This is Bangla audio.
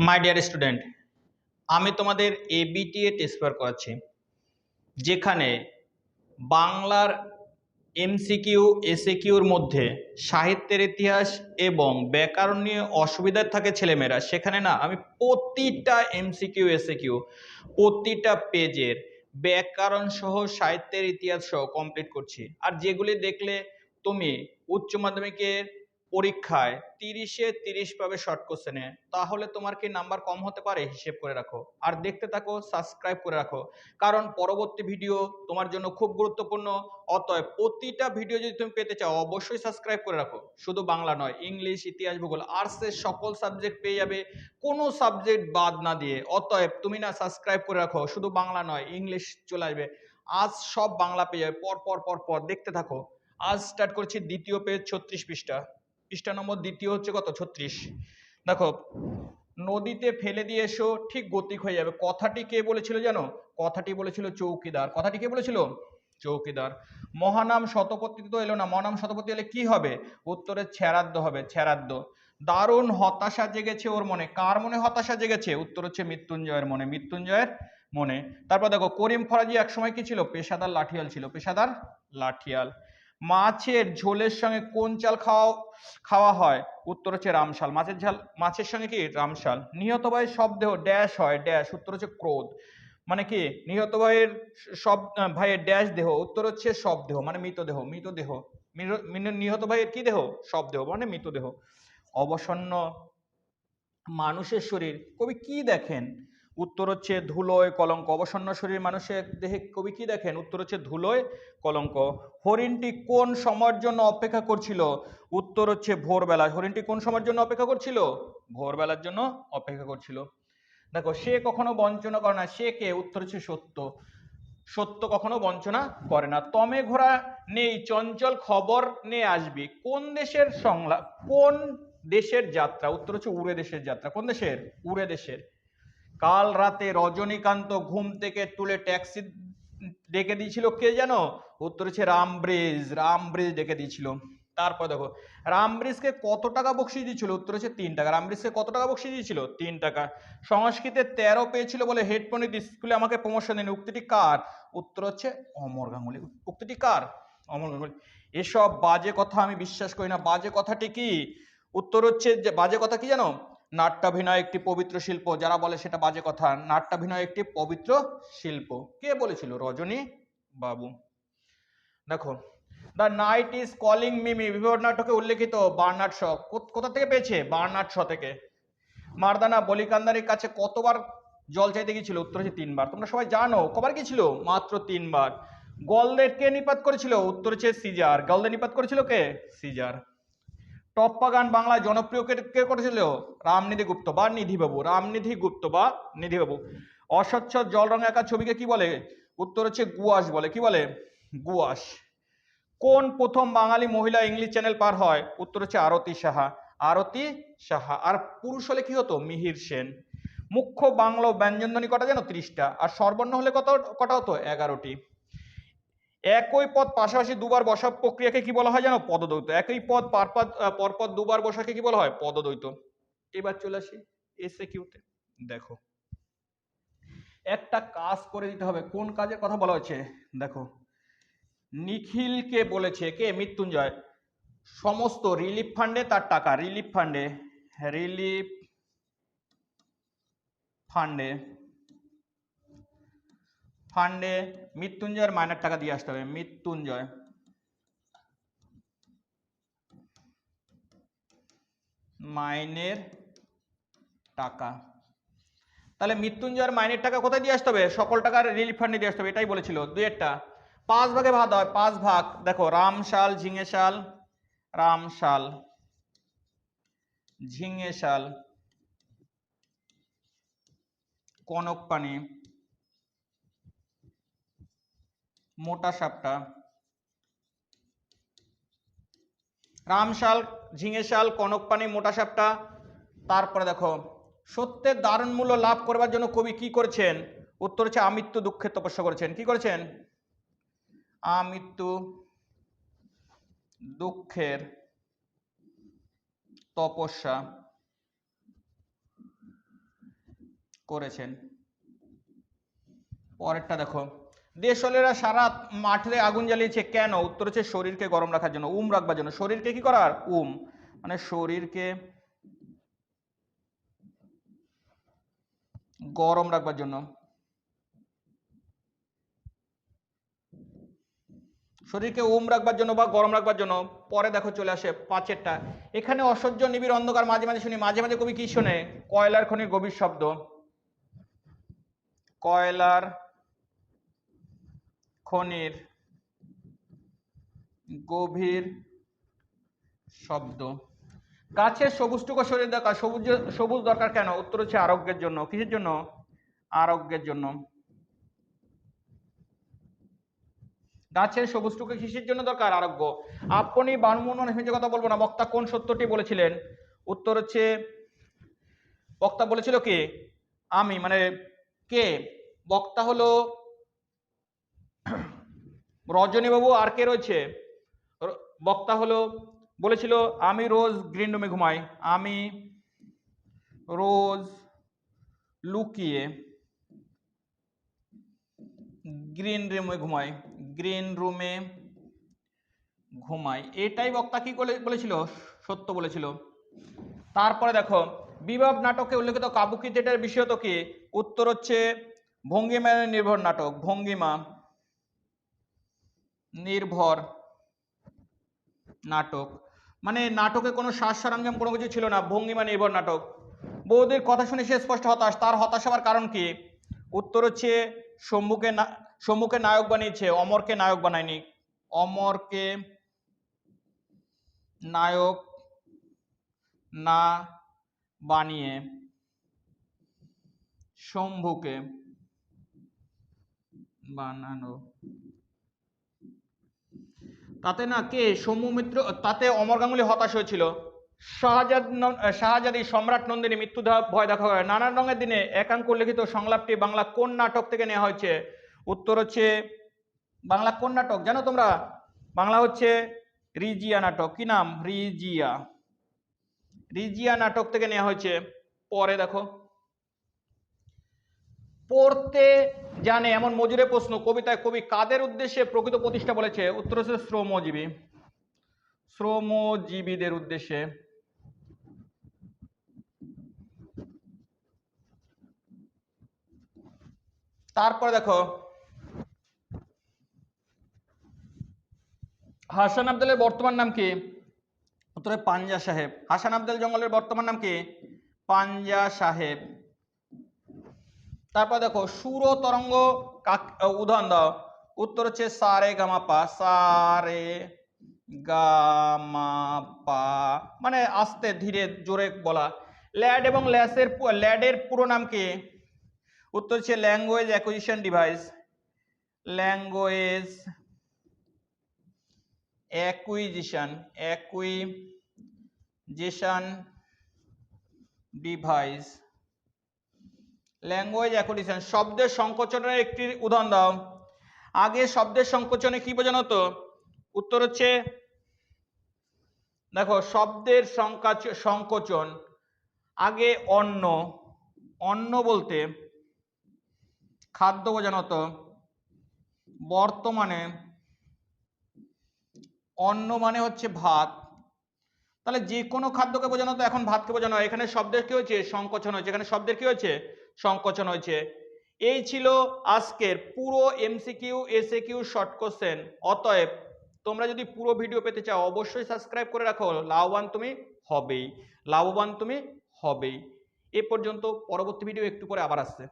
মাই ডিয়ার স্টুডেন্ট, আমি তোমাদের এবিটিএ টেস্ট পেপার করাচ্ছি, যেখানে বাংলার এমসিকিউ এসএকিউর মধ্যে সাহিত্যের ইতিহাস এবং ব্যাকরণ নিয়ে অসুবিধা থাকে ছেলেমেয়েরা। সেখানে না আমি প্রতিটা এমসিকিউ এসএকিউ প্রতিটা পেজের ব্যাকরণ সহ সাহিত্যের ইতিহাস সহ কমপ্লিট করছি। আর যেগুলি দেখলে তুমি উচ্চ মাধ্যমিকের পরীক্ষায় 30-এ 30 পাবে শর্ট কোশ্চেনে, তাহলে তোমার কি নাম্বার কম হতে পারে? হিসেব করে রাখো আর দেখতে থাকো, সাবস্ক্রাইব করে রাখো, কারণ পরবর্তী ভিডিও তোমার জন্য খুব গুরুত্বপূর্ণ। অতএব প্রতিটা ভিডিও যদি তুমি পেতে চাও অবশ্যই সাবস্ক্রাইব করে রাখো। শুধু বাংলা নয়, ইংলিশ, ইতিহাস, ভূগোল, আর্টসের সকল সাবজেক্ট পেয়ে যাবে, কোনো সাবজেক্ট বাদ না দিয়ে। অতএব তুমি না সাবস্ক্রাইব করে রাখো, শুধু বাংলা নয়, ইংলিশ চলে আসবে। আজ সব বাংলা পেয়ে যাবে, পর পর পর পর দেখতে থাকো। আজ স্টার্ট করছি দ্বিতীয় পেজ, 36 পৃষ্ঠা। পৃষ্ঠা নম্বর দ্বিতীয় হচ্ছে কত? 36। দেখো, নদীতে ফেলে দিয়ে এসো ঠিক গতিক হয়ে যাবে। কথাটি কে বলেছিল জানো? কথাটি বলেছিল চৌকিদার। কথাটি কে বলেছিল? চৌকিদার। মহানাম শতপথী তো এলো না, মহানাম শতপথী এলে কি হবে? উত্তরে ছেড়াদ্দ হবে, ছেড়াদ্দ। দারুণ হতাশা জেগেছে ওর মনে। কার মনে হতাশা জেগেছে? উত্তর হচ্ছে মৃত্যুঞ্জয়ের মনে, মৃত্যুঞ্জয়ের মনে। তারপর দেখো, করিম ফরাজি একসময় কি ছিল? পেশাদার লাঠিয়াল ছিল, পেশাদার লাঠিয়াল। মাছের ঝোলের সঙ্গে কোন চাল খাওয়া হয়? উত্তর হচ্ছে রামশাল। মাছের ঝাল, মাছের সঙ্গে কি? রামশাল। নিহত ভাইয়ের শবদেহ ড্যাশ হয়, ড্যাশ। উত্তর হচ্ছে ক্রোধ। মানে কি? নিহত ভাইয়ের সব ভাইয়ের ড্যাশ দেহ? উত্তর হচ্ছে শবদেহ, মানে মৃতদেহ, মৃতদেহ। নিহত ভাইয়ের কি দেহ? শবদেহ, মানে মৃতদেহ। অবসন্ন মানুষের শরীর কবি কি দেখেন? উত্তর হচ্ছে ধুলোয় কলঙ্ক। অবসন্ন শরীর মানুষের দেহে কবি কি দেখেন? উত্তর হচ্ছে ধুলোয় কলঙ্ক। হরিণটি কোন সময়ের জন্য অপেক্ষা করছিল? উত্তর হচ্ছে ভোরবেলা। হরিণটি কোন সময়ের জন্য অপেক্ষা করছিল? ভোরবেলার জন্য অপেক্ষা করছিল। দেখো, সে কখনো বঞ্চনা করে না, সে কে? উত্তর হচ্ছে সত্য। সত্য কখনো বঞ্চনা করে না। তমে ঘোড়া নেই, চঞ্চল খবর নিয়ে আসবি। কোন দেশের সংলাপ, কোন দেশের যাত্রা? উত্তর হচ্ছে উড়ে দেশের যাত্রা। কোন দেশের? উড়ে দেশের। কাল রাতে রজনীকান্ত ঘুম থেকে তুলে ট্যাক্সি ডেকে দিয়েছিল কে জানো? উত্তর হচ্ছে রামব্রিজ। রামব্রিজ ডেকে দিয়েছিল। তারপর দেখো, রামব্রিজকে কত টাকা বকশিশ দিয়েছিল? উত্তর হচ্ছে 3 টাকা। রামব্রিজকে কত টাকা বকশিশ দিয়েছিল? 3 টাকা। সংস্কৃতে 13 পেয়েছিল বলে হেড পণ্ডিত স্কুলে আমাকে প্রমোশন দেন। উক্তিটি কার? উত্তর হচ্ছে অমর গাঙ্গুলি। উক্তিটি কার? অমর গাঙ্গুলি। এসব বাজে কথা আমি বিশ্বাস করি না। বাজে কথাটি কি? উত্তর হচ্ছে যে বাজে কথা কি জানো? নাট্যাভিনয় একটি পবিত্র শিল্প। যারা বলে সেটা বাজে কথা। নাট্যাভিনয় একটি পবিত্র শিল্প। কে বলেছিল? রজনী বাবু। দেখো, দ্য নাইট ইজ কলিং মিমি বিবর নাটকে উল্লেখিত বার্নার্ড শ কোথা থেকে পেয়েছে? বার্নার্ড শ থেকে। মারদানা বলিকান্দারির কাছে কতবার জল চাইতে গিয়েছিল? উত্তর হচ্ছে 3 বার। তোমরা সবাই জানো কবার গিয়েছিল? মাত্র 3 বার। গলদের কে নিপাত করেছিল? উত্তর হচ্ছে সিজার। গলদের নিপাত করেছিল কে? সিজার। টপ্পা গান বাংলায় জনপ্রিয় কে করেছিল? রামনিধি গুপ্ত বা নিধিবাবু। রামনিধি গুপ্ত বা নিধিবাবু। অস্বচ্ছ জল রঙে আঁকা ছবিকে কি বলে? উত্তর হচ্ছে গুয়াশ বলে। কি বলে? গুয়াশ। কোন প্রথম বাঙালি মহিলা ইংলিশ চ্যানেল পার হয়? উত্তর হচ্ছে আরতি সাহা। আরতি সাহা। আর পুরুষ হলে কি হতো? মিহির সেন। মুখ্য বাংলা ব্যঞ্জনধ্বনি কটা জানো? 30টা। আর স্বরবর্ণ হলে কটা হতো? 11টি। একই পদ পাশাপাশি দুবার বসা প্রক্রিয়াকে কি বলা হয় জানো? পদদ্বৈত। একই পদ পরপর দুবার বসাকে কি বলা হয়? পদদ্বৈত। এবার চলে আসি এসএকিউতে। দেখো, একটা কাজ করে দিতে হবে। কোন কাজের কথা বলা হয়েছে? দেখো, নিখিলকে বলেছে কে? মৃত্যুঞ্জয়। সমস্ত রিলিফ ফান্ডে তার টাকা, রিলিফ ফান্ডে, রিলিফ ফান্ডে ফান্ডে মৃত্যুঞ্জয়ের মাইনের টাকা দিয়ে আসতে হবে। মৃত্যুঞ্জয় মাইনের টাকা। তাহলে মৃত্যুঞ্জয়ের মাইনের টাকা কোথায় দিয়ে আসতে হবে? সকল টাকার রিলিফ ফান্ডে দিয়ে আসতে হবে। এটাই বলেছিল। দুইয়েরটা 5 ভাগে ভাগ হয়, 5 ভাগ। দেখো, রামশাল, ঝিঙেশাল, রামশাল, ঝিঙেশাল, কনকপানি, মোটা সাপটা। রামশাল, ঝিঙেশাল, কনকপানি, মোটা সাপটা। তারপরে দেখো, সত্যের দারুণ মূল্য লাভ করবার জন্য কবি কি করেছেন? উত্তর হচ্ছে আমৃত্যু দুঃখের তপস্যা করেছেন। কি করেছেন? আমৃত্যু দুঃখের তপস্যা। করেছেন। পরেরটা দেখো, দেশলেরা সারা মাঠে আগুন জ্বালিয়েছে কেন? উত্তর হচ্ছে শরীরকে গরম রাখার জন্য, রাখবার জন্য। শরীরকে কি করার? মানে শরীরকে গরম রাখবার জন্য। শরীরকে রাখবার জন্য বা গরম রাখবার জন্য। পরে দেখো চলে আসে 5এরটা, এখানে অসহ্য নিবিড় অন্ধকার মাঝে মাঝে শুনি। মাঝে মাঝে কবি কি শোনে? কয়লার খনির গভীর শব্দ। কয়লার খনির গভীর শব্দ। গাছের সবুজটুকু শরীর দরকার। সবুজ দরকার কেন? উত্তর হচ্ছে আরোগ্যের জন্য। কিসের জন্য? আরোগ্যের জন্য। গাছের সবুজটুকু কিসের জন্য দরকার? আরোগ্য। আপনি বানমোহন হেঁচে কথা বলবো না, বক্তা কোন সত্যটি বলেছিলেন? উত্তর হচ্ছে, বক্তা বলেছিল কে? আমি, মানে কে? বক্তা হলো রজনীবাবু। আর কে রয়েছে? বক্তা হলো, বলেছিল আমি রোজ গ্রিন রুমে ঘুমাই। আমি রোজ লুকিয়ে গ্রিন রুমে ঘুমাই। গ্রিন রুমে ঘুমাই, এটাই বক্তা কি বলেছিল? সত্য বলেছিল। তারপরে দেখো, বিভব নাটকে উল্লেখিত কাবুকি থিয়েটারের বিষয় তো কি? উত্তর হচ্ছে ভঙ্গিমা নির্ভর নাটক। ভঙ্গিমা নির্ভর নাটক, মানে নাটকে কোনো সাজ সরঞ্জাম কোনো কিছু ছিল না, ভঙ্গিমা নির্ভর নাটক। বৌদির কথা শুনে সে স্পষ্ট হতাশ। তার হতাশ হওয়ার কারণ কি? উত্তর হচ্ছে শম্ভুকে নায়ক বানিয়েছে, অমরকে নায়ক বানায়নি। অমরকে নায়ক না বানিয়ে শম্ভুকে বানানো। তাতে না কে? শম্ভু মিত্র। তাতে অমর গাঙ্গুলি হতাশ হয়েছিল। শাহজাদি সম্রাট নন্দিনী মৃত্যু ভয় দেখা হয়। নানান রঙের দিনে একাঙ্ক লিখিত সংলাপটি বাংলা কোন নাটক থেকে নেওয়া হয়েছে? উত্তর হচ্ছে, বাংলা কোন নাটক জানো তোমরা? বাংলা হচ্ছে রিজিয়া নাটক। কি নাম? রিজিয়া। রিজিয়া নাটক থেকে নেওয়া হয়েছে। পরে দেখো, পড়তে জানে এমন মজুরের প্রশ্ন কবিতায় কবি কাদের উদ্দেশ্যে প্রকৃত প্রতিষ্ঠা বলেছে? উত্তর হচ্ছে শ্রমজীবী। শ্রমজীবীদের উদ্দেশ্যে। তারপরে দেখো, হাসান আব্দুলের বর্তমান নাম কি? উত্তরে পাঞ্জা সাহেব। হাসান আব্দুল জঙ্গলের বর্তমান নাম কি? পাঞ্জা সাহেব। তারপর দেখো, সুর ও তরঙ্গ উদাহরণ দাও। উত্তর হচ্ছে সারে গামা পা। সারে গামা পা, মানে আস্তে ধীরে জোরে বলা। ল্যাড এবং ল্যাডের পুরো নাম কি? উত্তর হচ্ছে language acquisition device. Language acquisition device. Language acquisition. শব্দের সংকোচনের একটি উদাহরণ দাও। আগে শব্দের সংকোচনে কি বোঝানো হতো? উত্তর হচ্ছে, দেখো শব্দের সংকোচন আগে অন্ন। অন্ন বলতে খাদ্য বোঝানো হতো। বর্তমানে অন্ন মানে হচ্ছে ভাত। তাহলে যে কোনো খাদ্যকে বোঝানো হতো, এখন ভাতকে বোঝানো হয়। এখানে শব্দের কি হয়েছে? সংকোচন হয়েছে। এখানে শব্দের কি হয়েছে? সংকোচন হয়েছে। এই ছিল আজকের পুরো এমসিকিউ এসএকিউ শর্ট কোশ্চেন। অতএব তোমরা যদি পুরো ভিডিও পেতে চাও অবশ্যই সাবস্ক্রাইব করে রাখো। লাভবান তুমি হবেই। লাভবান তুমি হবেই। এ পর্যন্ত। পরবর্তী ভিডিও একটু পরে আবার আসছে।